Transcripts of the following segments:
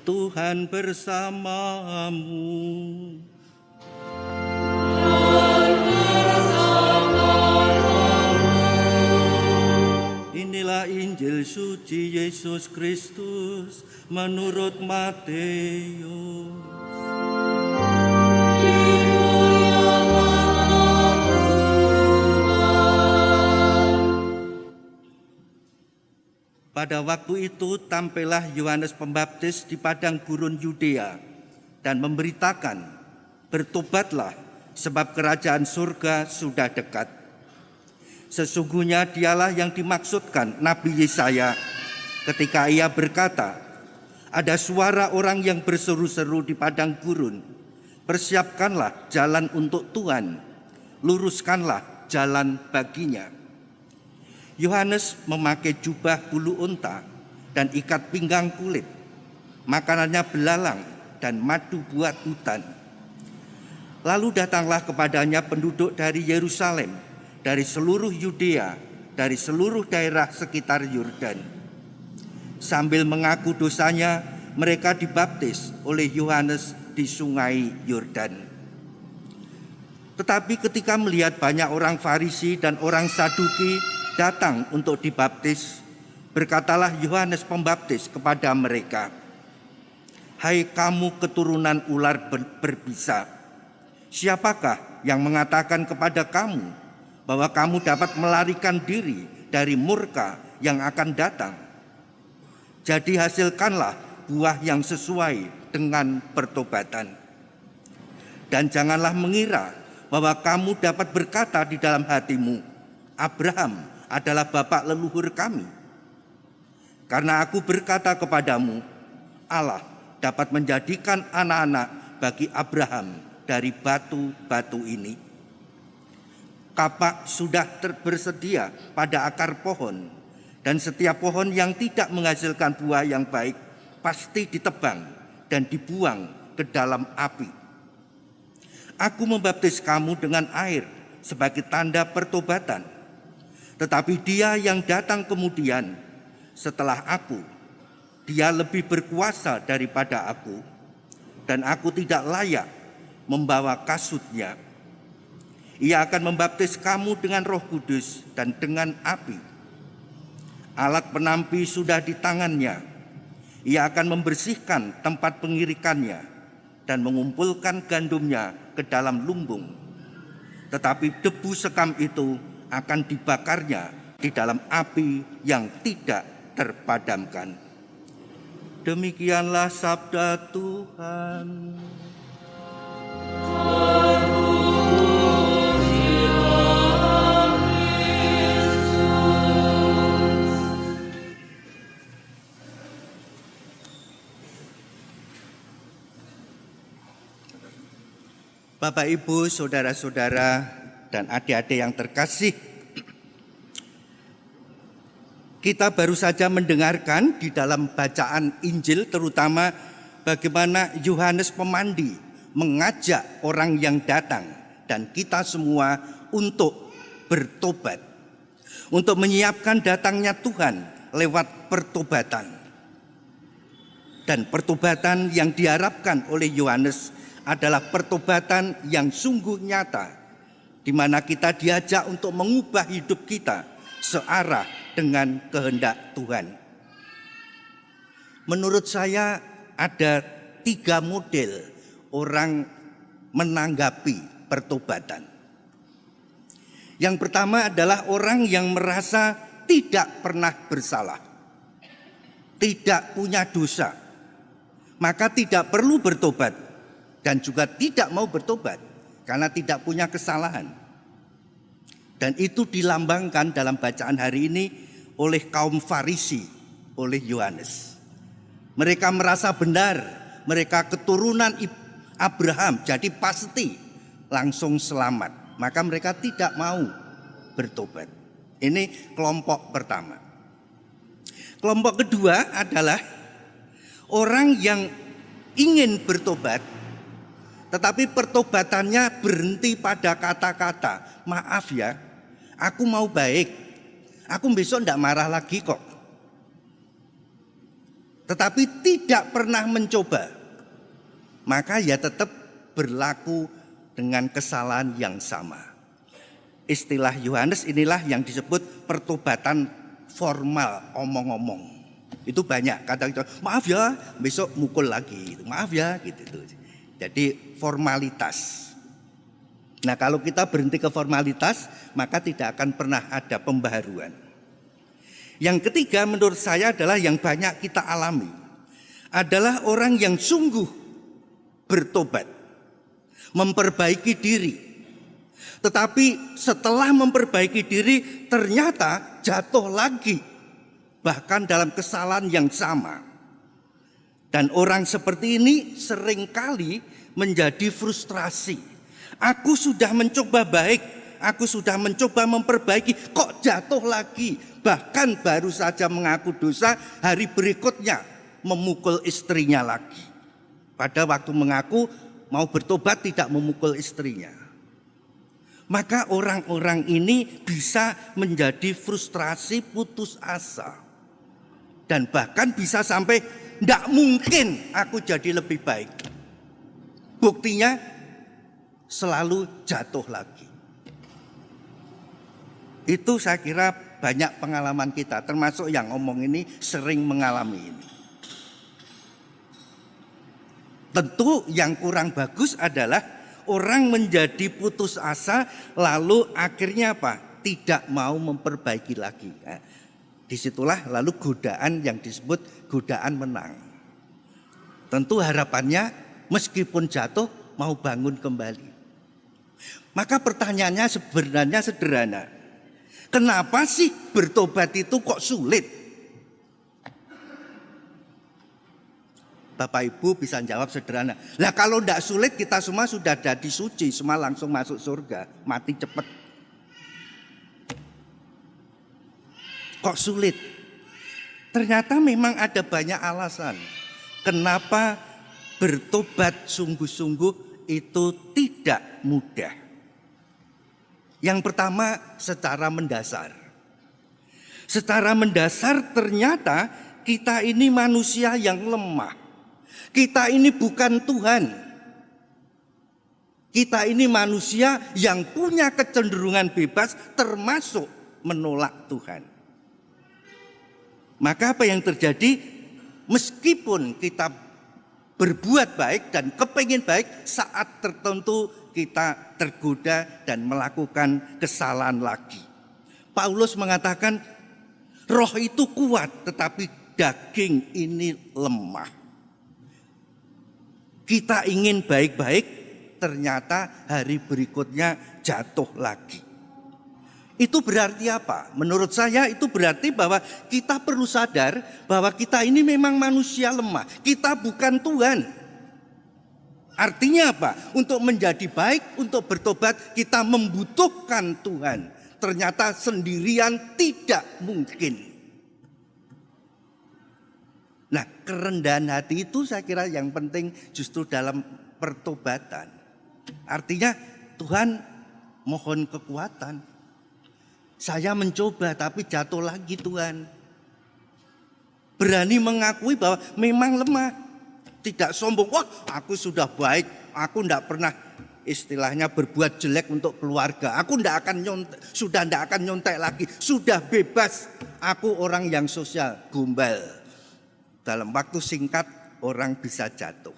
Tuhan bersamamu. Inilah Injil suci Yesus Kristus menurut Matius. Pada waktu itu tampillah Yohanes Pembaptis di padang gurun Yudea dan memberitakan, "Bertobatlah, sebab kerajaan surga sudah dekat." Sesungguhnya dialah yang dimaksudkan Nabi Yesaya ketika ia berkata, "Ada suara orang yang berseru-seru di padang gurun, persiapkanlah jalan untuk Tuhan, luruskanlah jalan baginya." Yohanes memakai jubah bulu unta dan ikat pinggang kulit, makanannya belalang dan madu buat hutan. Lalu datanglah kepadanya penduduk dari Yerusalem, dari seluruh Yudea, dari seluruh daerah sekitar Yordan. Sambil mengaku dosanya, mereka dibaptis oleh Yohanes di sungai Yordan. Tetapi ketika melihat banyak orang Farisi dan orang Saduki datang untuk dibaptis, berkatalah Yohanes Pembaptis kepada mereka, "Hai kamu keturunan ular berbisa, siapakah yang mengatakan kepada kamu bahwa kamu dapat melarikan diri dari murka yang akan datang? Jadi hasilkanlah buah yang sesuai dengan pertobatan. Dan janganlah mengira bahwa kamu dapat berkata di dalam hatimu, Abraham adalah bapak leluhur kami. Karena aku berkata kepadamu, Allah dapat menjadikan anak-anak bagi Abraham dari batu-batu ini. Kapak sudah bersedia pada akar pohon, dan setiap pohon yang tidak menghasilkan buah yang baik pasti ditebang dan dibuang ke dalam api. Aku membaptis kamu dengan air sebagai tanda pertobatan, tetapi Dia yang datang kemudian setelah aku, Dia lebih berkuasa daripada aku, dan aku tidak layak membawa kasutnya. Ia akan membaptis kamu dengan Roh Kudus dan dengan api. Alat penampi sudah di tangannya. Ia akan membersihkan tempat pengirikannya dan mengumpulkan gandumnya ke dalam lumbung. Tetapi debu sekam itu akan dibakarnya di dalam api yang tidak terpadamkan." Demikianlah sabda Tuhan. Bapak, Ibu, saudara-saudara, dan adik-adik yang terkasih, kita baru saja mendengarkan di dalam bacaan Injil terutama bagaimana Yohanes Pemandi mengajak orang yang datang dan kita semua untuk bertobat, untuk menyiapkan datangnya Tuhan lewat pertobatan. Dan pertobatan yang diharapkan oleh Yohanes adalah pertobatan yang sungguh nyata, di mana kita diajak untuk mengubah hidup kita searah dengan kehendak Tuhan. Menurut saya ada 3 model orang menanggapi pertobatan. Yang pertama adalah orang yang merasa tidak pernah bersalah, tidak punya dosa, maka tidak perlu bertobat dan juga tidak mau bertobat karena tidak punya kesalahan. Dan itu dilambangkan dalam bacaan hari ini oleh kaum Farisi, oleh Yohanes. Mereka merasa benar, mereka keturunan Abraham, jadi pasti langsung selamat. Maka mereka tidak mau bertobat. Ini kelompok pertama. Kelompok kedua adalah orang yang ingin bertobat, tetapi pertobatannya berhenti pada kata-kata, maaf ya, aku mau baik, aku besok tidak marah lagi kok. tetapi tidak pernah mencoba, maka ya tetap berlaku dengan kesalahan yang sama. Istilah Yohanes inilah yang disebut pertobatan formal, omong-omong. Itu banyak kata-kata, maaf ya, besok mukul lagi, maaf ya, gitu. Jadi formalitas. Nah, kalau kita berhenti ke formalitas, maka tidak akan pernah ada pembaharuan. Yang ketiga menurut saya adalah yang banyak kita alami, adalah orang yang sungguh bertobat, memperbaiki diri. Tetapi setelah memperbaiki diri ternyata jatuh lagi, bahkan dalam kesalahan yang sama. Dan orang seperti ini seringkali menjadi frustrasi. Aku sudah mencoba baik, aku sudah mencoba memperbaiki, kok jatuh lagi. Bahkan baru saja mengaku dosa, hari berikutnya memukul istrinya lagi. Pada waktu mengaku mau bertobat tidak memukul istrinya. Maka orang-orang ini bisa menjadi frustrasi, putus asa. Dan bahkan bisa sampai tidak mungkin aku jadi lebih baik. Buktinya selalu jatuh lagi. Itu saya kira banyak pengalaman kita, termasuk yang ngomong ini sering mengalami ini. Tentu yang kurang bagus adalah orang menjadi putus asa lalu akhirnya apa? Tidak mau memperbaiki lagi. Nah, disitulah lalu godaan yang disebut godaan menang. Tentu harapannya meskipun jatuh mau bangun kembali. Maka pertanyaannya sebenarnya sederhana. Kenapa sih bertobat itu kok sulit? Bapak Ibu bisa jawab sederhana. Lah kalau tidak sulit kita semua sudah jadi suci, semua langsung masuk surga, mati cepat. Kok sulit? Ternyata memang ada banyak alasan. Kenapa bertobat sungguh-sungguh itu tidak mudah. Yang pertama secara mendasar. Secara mendasar ternyata kita ini manusia yang lemah. Kita ini bukan Tuhan. Kita ini manusia yang punya kecenderungan bebas termasuk menolak Tuhan. Maka apa yang terjadi? Meskipun kita berbuat baik dan kepingin baik, saat tertentu kita tergoda dan melakukan kesalahan lagi. Paulus mengatakan roh itu kuat tetapi daging ini lemah. Kita ingin baik-baik, ternyata hari berikutnya jatuh lagi. Itu berarti apa? Menurut saya itu berarti bahwa kita perlu sadar bahwa kita ini memang manusia lemah. Kita bukan Tuhan. Artinya apa? Untuk menjadi baik, untuk bertobat kita membutuhkan Tuhan. Ternyata sendirian tidak mungkin. Nah, kerendahan hati itu saya kira yang penting justru dalam pertobatan. Artinya Tuhan mohon kekuatan. Saya mencoba tapi jatuh lagi Tuhan. Berani mengakui bahwa memang lemah. Tidak sombong, wah aku sudah baik, aku tidak pernah istilahnya berbuat jelek untuk keluarga. Aku tidak akan nyontek, sudah tidak akan nyontek lagi, sudah bebas. Aku orang yang sosial, gombal. Dalam waktu singkat orang bisa jatuh.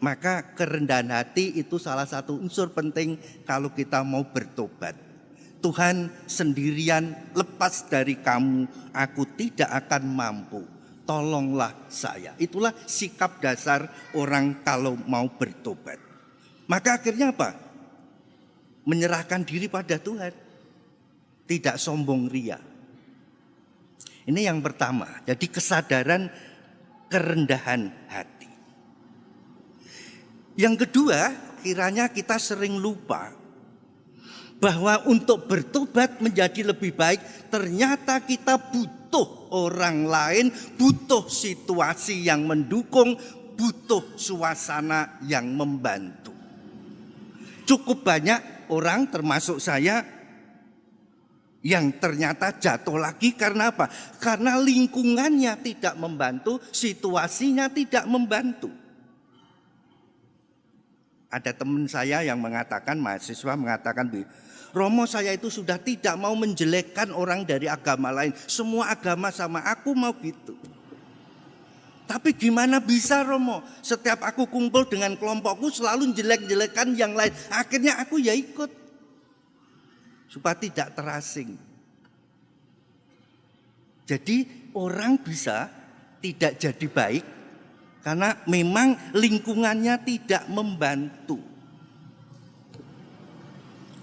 Maka kerendahan hati itu salah satu unsur penting kalau kita mau bertobat. Tuhan sendirian lepas dari kamu, aku tidak akan mampu. Tolonglah saya. Itulah sikap dasar orang kalau mau bertobat. Maka akhirnya apa? Menyerahkan diri pada Tuhan. Tidak sombong ria. Ini yang pertama. Jadi kesadaran kerendahan hati. Yang kedua, kiranya kita sering lupa bahwa untuk bertobat menjadi lebih baik, ternyata kita butuh orang lain, butuh situasi yang mendukung, butuh suasana yang membantu. Cukup banyak orang termasuk saya yang ternyata jatuh lagi karena apa? Karena lingkungannya tidak membantu, situasinya tidak membantu. Ada teman saya yang mengatakan, mahasiswa mengatakan, Romo, saya itu sudah tidak mau menjelekkan orang dari agama lain. Semua agama sama, aku mau gitu. Tapi gimana bisa, Romo? Setiap aku kumpul dengan kelompokku selalu jelek-jelekan yang lain. Akhirnya aku ya ikut. Supaya tidak terasing. Jadi orang bisa tidak jadi baik karena memang lingkungannya tidak membantu.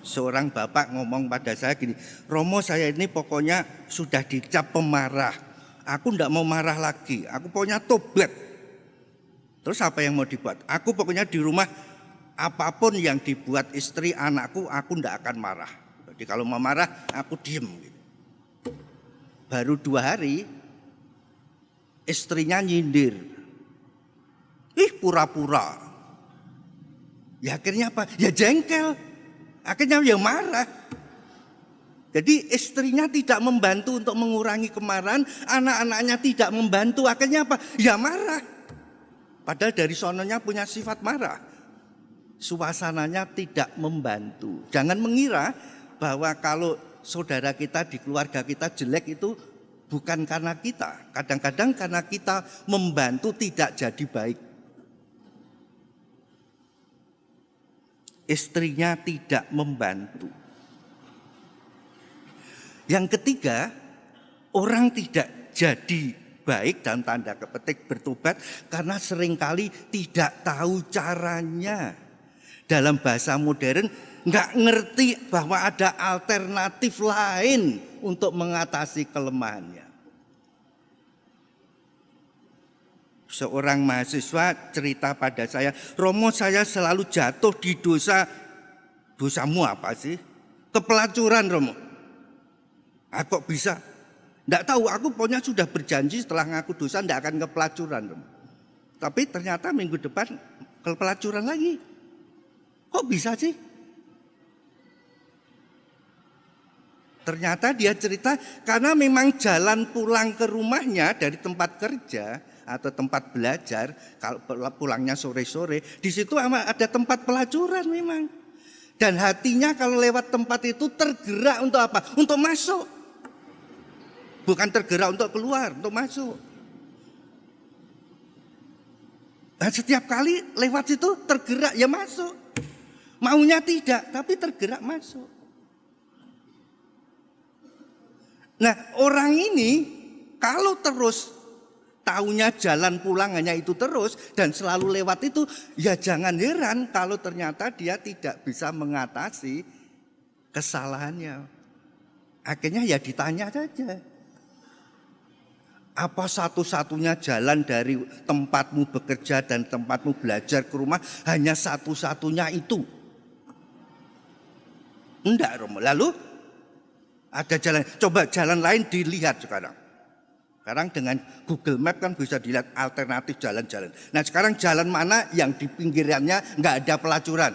Seorang bapak ngomong pada saya gini, Romo, saya ini pokoknya sudah dicap pemarah. Aku tidak mau marah lagi, aku pokoknya tobat. Terus apa yang mau dibuat? Aku pokoknya di rumah apapun yang dibuat istri anakku, aku tidak akan marah. Jadi kalau mau marah, aku diem. Baru 2 hari, istrinya nyindir. Pura-pura. Ya akhirnya apa? Ya jengkel. Akhirnya ya marah. Jadi istrinya tidak membantu untuk mengurangi kemarahan. Anak-anaknya tidak membantu. Akhirnya apa? Ya marah. Padahal dari sononya punya sifat marah. Suasananya tidak membantu. Jangan mengira bahwa kalau saudara kita di keluarga kita jelek itu bukan karena kita. Kadang-kadang karena kita membantu tidak jadi baik. Istrinya tidak membantu. Yang ketiga, orang tidak jadi baik dalam tanda petik bertobat karena seringkali tidak tahu caranya. Dalam bahasa modern, nggak ngerti bahwa ada alternatif lain untuk mengatasi kelemahannya. Seorang mahasiswa cerita pada saya, Romo, saya selalu jatuh di dosa. Dosamu apa sih? Kepelacuran, Romo. Kok bisa? Nggak tahu, aku pokoknya sudah berjanji setelah ngaku dosa nggak akan kepelacuran, Romo. Tapi ternyata minggu depan kepelacuran lagi. Kok bisa sih? Ternyata dia cerita karena memang jalan pulang ke rumahnya dari tempat kerja atau tempat belajar, kalau pulangnya sore-sore, di situ ada tempat pelacuran memang. Dan hatinya kalau lewat tempat itu tergerak untuk apa? Untuk masuk. Bukan tergerak untuk keluar, untuk masuk. Dan setiap kali lewat situ tergerak ya masuk. Maunya tidak, tapi tergerak masuk. Nah, orang ini kalau terus taunya jalan pulang hanya itu terus dan selalu lewat itu, ya jangan heran kalau ternyata dia tidak bisa mengatasi kesalahannya. Akhirnya ya ditanya saja. Apa satu-satunya jalan dari tempatmu bekerja dan tempatmu belajar ke rumah hanya satu-satunya itu? Enggak, Romo. Lalu ada jalan, coba jalan lain dilihat sekarang. Sekarang dengan Google Map kan bisa dilihat alternatif jalan-jalan. Nah sekarang jalan mana yang di pinggirannya nggak ada pelacuran?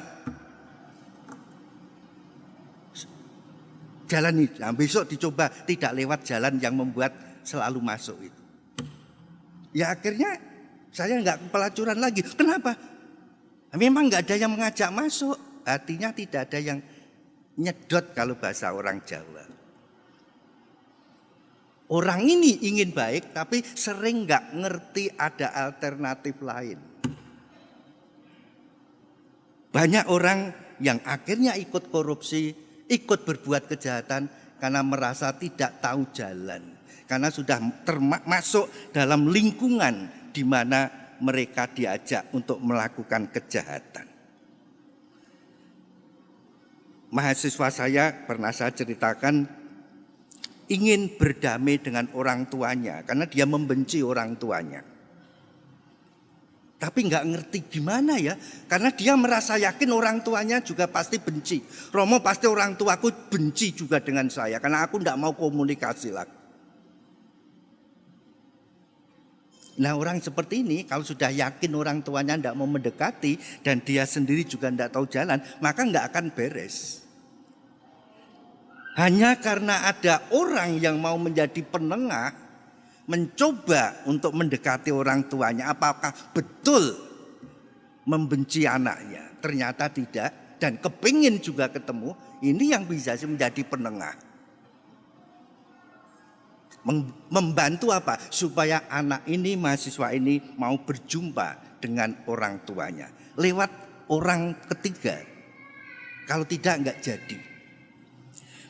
Jalan ini, nah besok dicoba tidak lewat jalan yang membuat selalu masuk itu. Ya akhirnya saya nggak pelacuran lagi. Kenapa? Memang nggak ada yang mengajak masuk. Artinya tidak ada yang nyedot kalau bahasa orang Jawa. Orang ini ingin baik tapi sering nggak ngerti ada alternatif lain. Banyak orang yang akhirnya ikut korupsi, ikut berbuat kejahatan karena merasa tidak tahu jalan. Karena sudah termasuk dalam lingkungan di mana mereka diajak untuk melakukan kejahatan. Mahasiswa saya pernah saya ceritakan ingin berdamai dengan orang tuanya karena dia membenci orang tuanya. Tapi nggak ngerti gimana ya, karena dia merasa yakin orang tuanya juga pasti benci. Romo, pasti orang tuaku benci juga dengan saya karena aku nggak mau komunikasi lagi. Nah orang seperti ini kalau sudah yakin orang tuanya tidak mau mendekati dan dia sendiri juga tidak tahu jalan, maka nggak akan beres. Hanya karena ada orang yang mau menjadi penengah, mencoba untuk mendekati orang tuanya, apakah betul membenci anaknya? Ternyata tidak, dan kepingin juga ketemu. Ini yang bisa menjadi penengah. Membantu apa? Supaya anak ini, mahasiswa ini mau berjumpa dengan orang tuanya lewat orang ketiga. Kalau tidak, enggak jadi.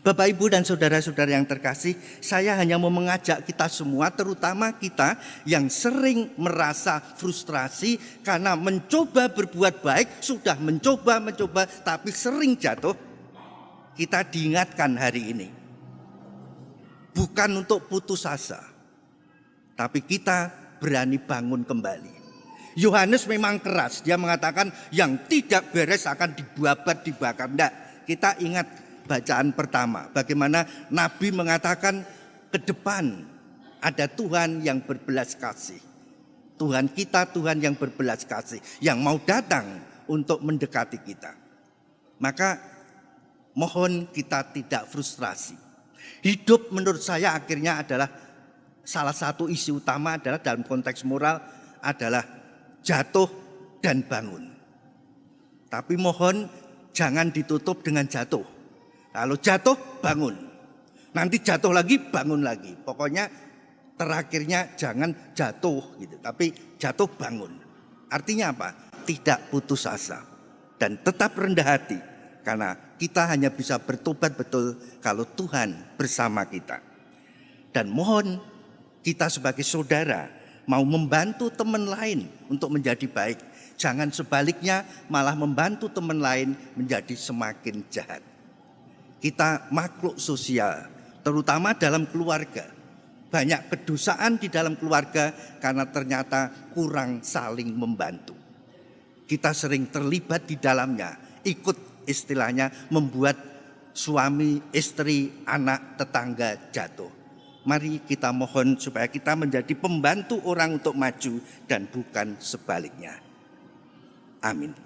Bapak, Ibu, dan saudara-saudara yang terkasih, saya hanya mau mengajak kita semua, terutama kita yang sering merasa frustrasi karena mencoba berbuat baik, sudah mencoba, tapi sering jatuh. Kita diingatkan hari ini, bukan untuk putus asa, tapi kita berani bangun kembali. Yohanes memang keras, dia mengatakan yang tidak beres akan dibabat, dibakar. Enggak, kita ingat bacaan pertama, bagaimana Nabi mengatakan ke depan ada Tuhan yang berbelas kasih. Tuhan kita, Tuhan yang berbelas kasih, yang mau datang untuk mendekati kita. Maka mohon kita tidak frustrasi. Hidup menurut saya akhirnya adalah salah satu isi utama adalah dalam konteks moral adalah jatuh dan bangun. Tapi mohon jangan ditutup dengan jatuh. Kalau jatuh, bangun. Nanti jatuh lagi, bangun lagi. Pokoknya terakhirnya jangan jatuh gitu, tapi jatuh bangun. Artinya apa? Tidak putus asa dan tetap rendah hati, karena kita hanya bisa bertobat betul kalau Tuhan bersama kita. Dan mohon kita sebagai saudara mau membantu teman lain untuk menjadi baik. Jangan sebaliknya malah membantu teman lain menjadi semakin jahat. Kita makhluk sosial, terutama dalam keluarga. Banyak kedosaan di dalam keluarga karena ternyata kurang saling membantu. Kita sering terlibat di dalamnya, ikut istilahnya membuat suami, istri, anak, tetangga jatuh. Mari kita mohon supaya kita menjadi pembantu orang untuk maju dan bukan sebaliknya. Amin.